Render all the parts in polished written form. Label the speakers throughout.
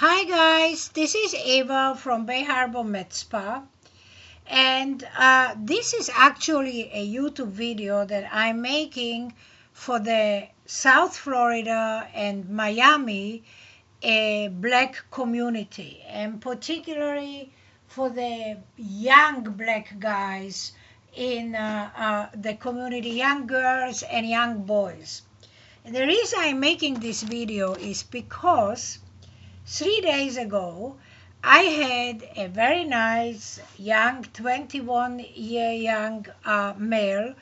Speaker 1: Hi guys, this is Ava from Bay Harbor Med Spa, and this is actually a YouTube video that I'm making for the South Florida and Miami black community, and particularly for the young black guys in the community, young girls and young boys. And the reason I'm making this video is because 3 days ago, I had a very nice young 21-year young male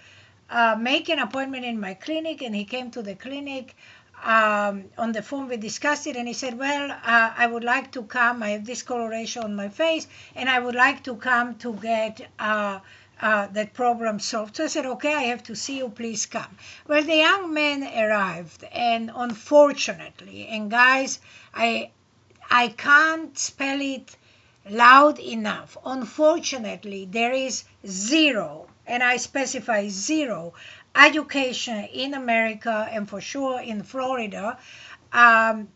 Speaker 1: make an appointment in my clinic, and he came to the clinic. On the phone we discussed it, and he said, well, I would like to come. I have discoloration on my face, and I would like to come to get that problem solved. So I said, okay, I have to see you, please come. Well, the young man arrived, and unfortunately, and guys, I can't spell it loud enough. Unfortunately, there is zero, and I specify zero, education in America and for sure in Florida,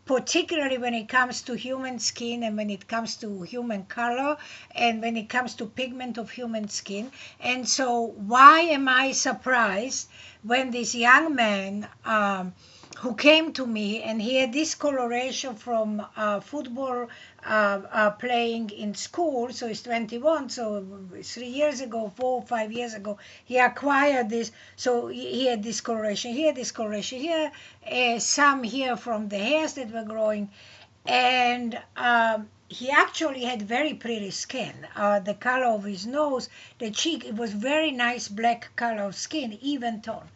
Speaker 1: particularly when it comes to human skin and when it comes to human color and when it comes to pigment of human skin. And so why am I surprised when this young man who came to me, and he had discoloration from football playing in school, so he's 21, so 3 years ago, 4 or 5 years ago, he acquired this, so he had discoloration here, some here from the hairs that were growing, and he actually had very pretty skin. The color of his nose, the cheek, it was very nice black color of skin, even tone.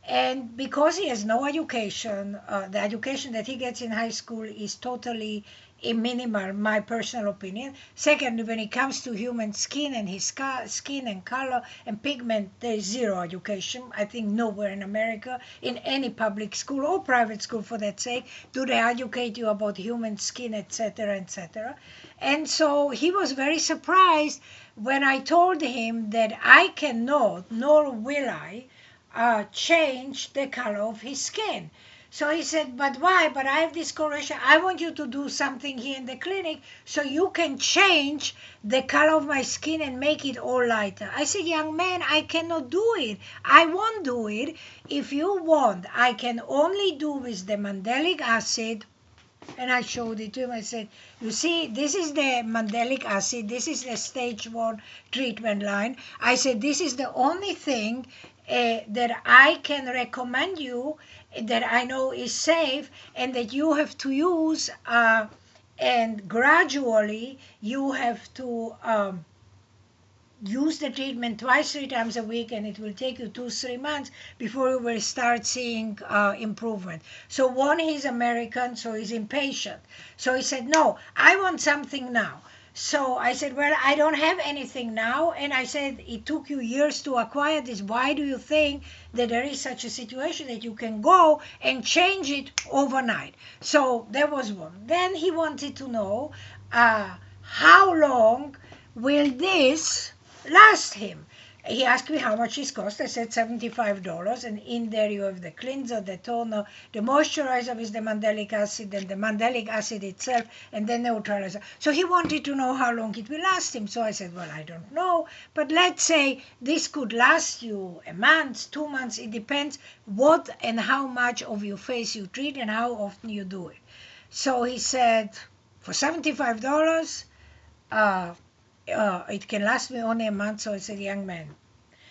Speaker 1: And because he has no education, the education that he gets in high school is totally minimal, my personal opinion. Secondly, when it comes to human skin and his skin and color and pigment, there is zero education. I think nowhere in America, in any public school or private school for that sake, do they educate you about human skin, etc., etc. And so he was very surprised when I told him that I cannot, nor will I, change the color of his skin. So he said, but why? But I have discoloration. I want you to do something here in the clinic so you can change the color of my skin and make it all lighter. I said, young man, I cannot do it. I won't do it. If you want, I can only do with the mandelic acid. And I showed it to him. I said, you see, this is the mandelic acid. This is the stage 1 treatment line. I said, this is the only thing that I can recommend you, that I know is safe and that you have to use, and gradually you have to use the treatment twice, 3 times a week, and it will take you 2 or 3 months before you will start seeing improvement. So one, he's American, so he's impatient. So he said, no, I want something now. So I said, well, I don't have anything now. And I said, it took you years to acquire this. Why do you think that there is such a situation that you can go and change it overnight? So there was one. Then he wanted to know how long will this last him. He asked me how much it cost. I said $75, and in there you have the cleanser, the toner, the moisturizer with the mandelic acid, and the mandelic acid itself, and the neutralizer. So he wanted to know how long it will last him. So I said, well, I don't know, but let's say this could last you a month, 2 months. It depends what and how much of your face you treat and how often you do it. So he said, for $75, it can last me only a month. So I said, young man.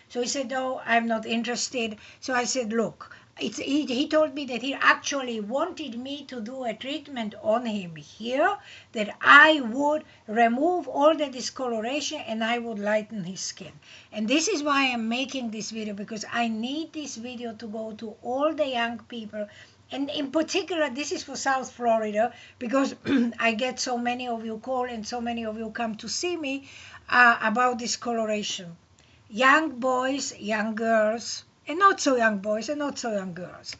Speaker 1: So he said, no, I'm not interested. So I said, look, he told me that he actually wanted me to do a treatment on him here, that I would remove all the discoloration and I would lighten his skin. And this is why I'm making this video, because I need this video to go to all the young people. And in particular, this is for South Florida, because I get so many of you call and so many of you come to see me about discoloration. Young boys, young girls, and not so young boys and not so young girls.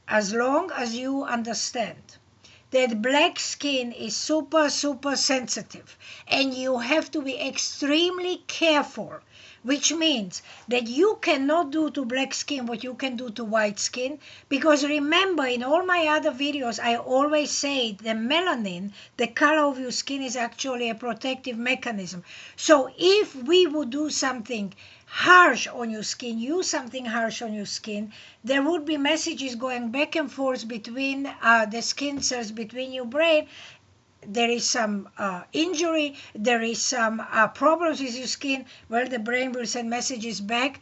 Speaker 1: As long as you understand that black skin is super, super sensitive, and you have to be extremely careful which means that you cannot do to black skin what you can do to white skin. Because remember, in all my other videos, I always say the melanin, the color of your skin, is actually a protective mechanism. So if we would do something harsh on your skin, use something harsh on your skin, there would be messages going back and forth between the skin cells, between your brain. There is some injury, there is some problems with your skin, where the brain will send messages back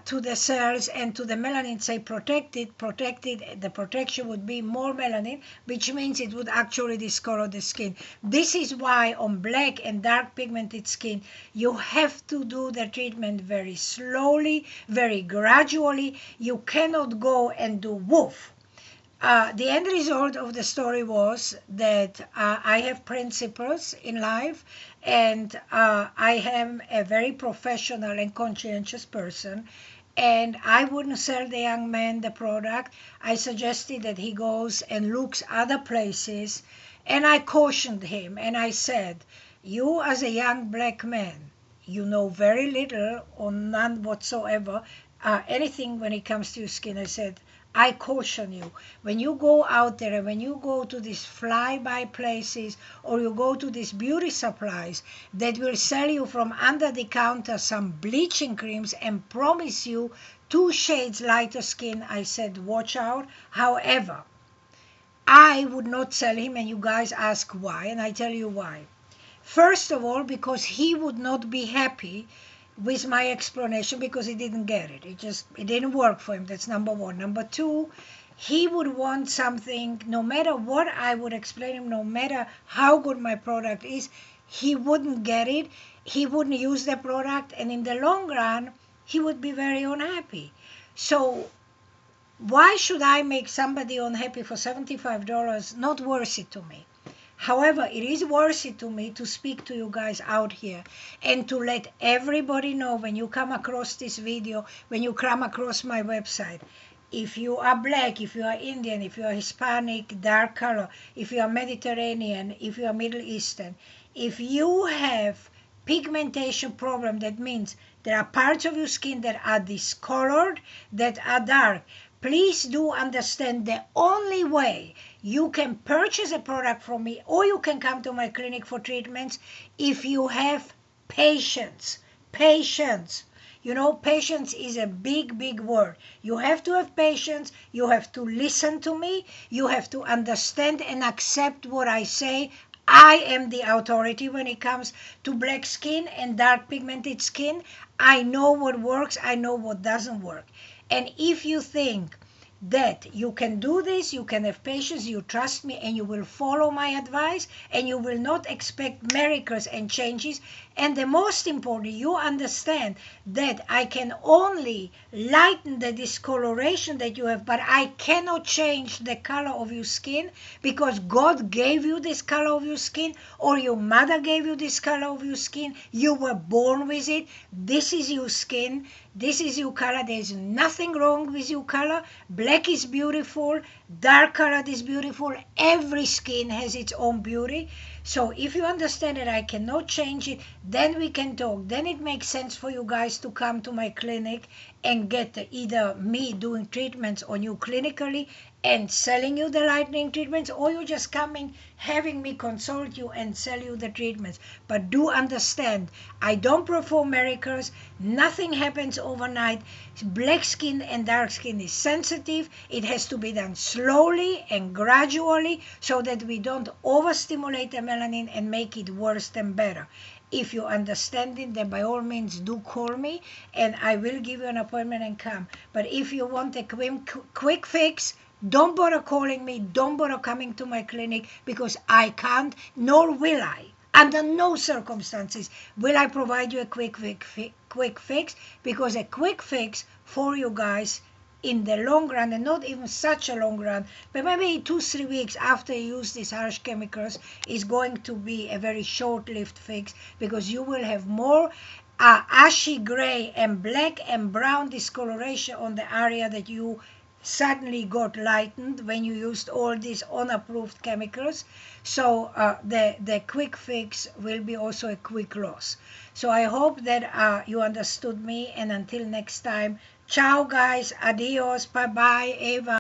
Speaker 1: to the cells and to the melanin, say protected. The protection would be more melanin, which means it would actually discolor the skin. This is why on black and dark pigmented skin, you have to do the treatment very slowly, very gradually. You cannot go and do woof. The end result of the story was that I have principles in life, and I am a very professional and conscientious person, and I wouldn't sell the young man the product. I suggested that he goes and looks other places, and I cautioned him, and I said, you as a young black man, you know very little or none whatsoever, anything when it comes to your skin. I said, I caution you, when you go out there and when you go to these fly-by places, or you go to these beauty supplies that will sell you from under the counter some bleaching creams and promise you 2 shades lighter skin, I said, watch out. However, I would not sell him, and you guys ask why, and I tell you why. First of all, because he would not be happy with my explanation, because he didn't get it. It didn't work for him. That's number one. Number two, he would want something, no matter what I would explain him, no matter how good my product is, he wouldn't get it. He wouldn't use the product, and in the long run, he would be very unhappy. So why should I make somebody unhappy for $75? Not worth it to me. However, it is worth it to me to speak to you guys out here and to let everybody know, when you come across this video, when you come across my website, if you are black, if you are Indian, if you are Hispanic, dark color, if you are Mediterranean, if you are Middle Eastern, if you have pigmentation problem, that means there are parts of your skin that are discolored, that are dark, please do understand the only way you can purchase a product from me, or you can come to my clinic for treatments, if you have patience. Patience. You know, patience is a big, big word. You have to have patience. You have to listen to me. You have to understand and accept what I say. I am the authority when it comes to black skin and dark pigmented skin. I know what works. I know what doesn't work. And if you think that you can do this, you can have patience, you trust me, and you will follow my advice, and you will not expect miracles and changes. And the most important, you understand that I can only lighten the discoloration that you have, but I cannot change the color of your skin, because God gave you this color of your skin, or your mother gave you this color of your skin. You were born with it. This is your skin. This is your color. There's nothing wrong with your color. Black is beautiful. Dark color is beautiful. Every skin has its own beauty. So if you understand that I cannot change it, then we can talk. Then it makes sense for you guys to come to my clinic and get either me doing treatments on you clinically and selling you the lightening treatments, or you just coming, having me consult you and sell you the treatments. But do understand, I don't perform miracles. Nothing happens overnight. Black skin and dark skin is sensitive. It has to be done slowly and gradually, so that we don't overstimulate the melanin and make it worse than better. If you understand it, then by all means do call me, and I will give you an appointment and come. But if you want a quick fix, don't bother calling me. Don't bother coming to my clinic, because I can't, nor will I. Under no circumstances will I provide you a quick fix, because a quick fix for you guys in the long run, and not even such a long run, but maybe 2-3 weeks after you use these harsh chemicals, is going to be a very short-lived fix, because you will have more ashy gray and black and brown discoloration on the area that you suddenly got lightened when you used all these unapproved chemicals. So the quick fix will be also a quick loss. So I hope that you understood me, and until next time, ciao guys, adios, bye bye, Eva.